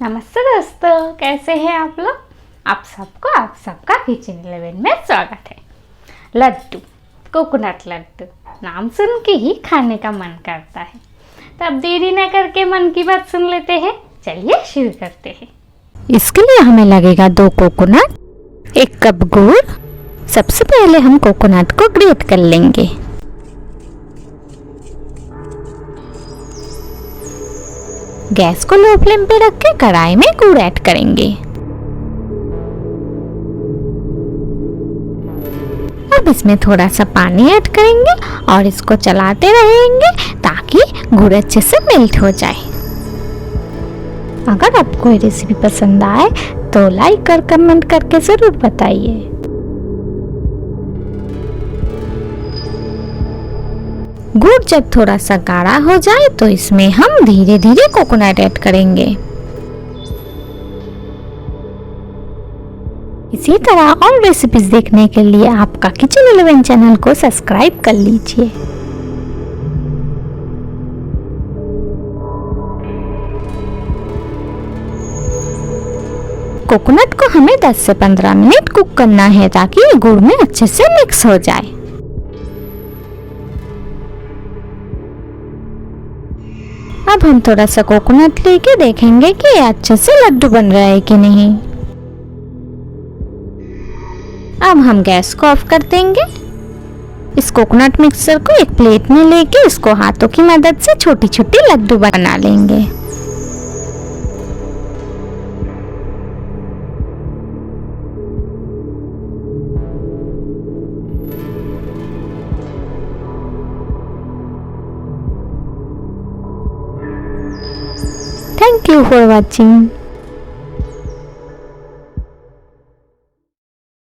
नमस्ते दोस्तों, कैसे हैं आप लोग। आप सबका किचन 11 में स्वागत है। लड्डू, कोकोनट लड्डू, नाम सुन के ही खाने का मन करता है। तो अब देरी न करके मन की बात सुन लेते हैं। चलिए शुरू करते हैं। इसके लिए हमें लगेगा 2 कोकोनट, 1 कप गुड़। सबसे पहले हम कोकोनट को ग्रेट कर लेंगे। गैस को लो फ्लेम पे रख के कढ़ाई में गुड़ ऐड करेंगे। अब इसमें थोड़ा सा पानी ऐड करेंगे और इसको चलाते रहेंगे ताकि गुड़ अच्छे से मेल्ट हो जाए। अगर आपको ये रेसिपी पसंद आए तो लाइक और कमेंट करके जरूर बताइए। गुड़ जब थोड़ा सा गाढ़ा हो जाए तो इसमें हम धीरे धीरे कोकोनट ऐड करेंगे। इसी तरह और रेसिपीज देखने के लिए आपका किचन 11 चैनल को सब्सक्राइब कर लीजिए। कोकोनट को हमें 10 से 15 मिनट कुक करना है ताकि गुड़ में अच्छे से मिक्स हो जाए। अब हम थोड़ा सा कोकोनट लेके देखेंगे कि ये अच्छे से लड्डू बन रहा है कि नहीं। अब हम गैस को ऑफ कर देंगे। इस कोकोनट मिक्सचर को एक प्लेट में लेके इसको हाथों की मदद से छोटी छोटी लड्डू बना लेंगे। Thank you for watching.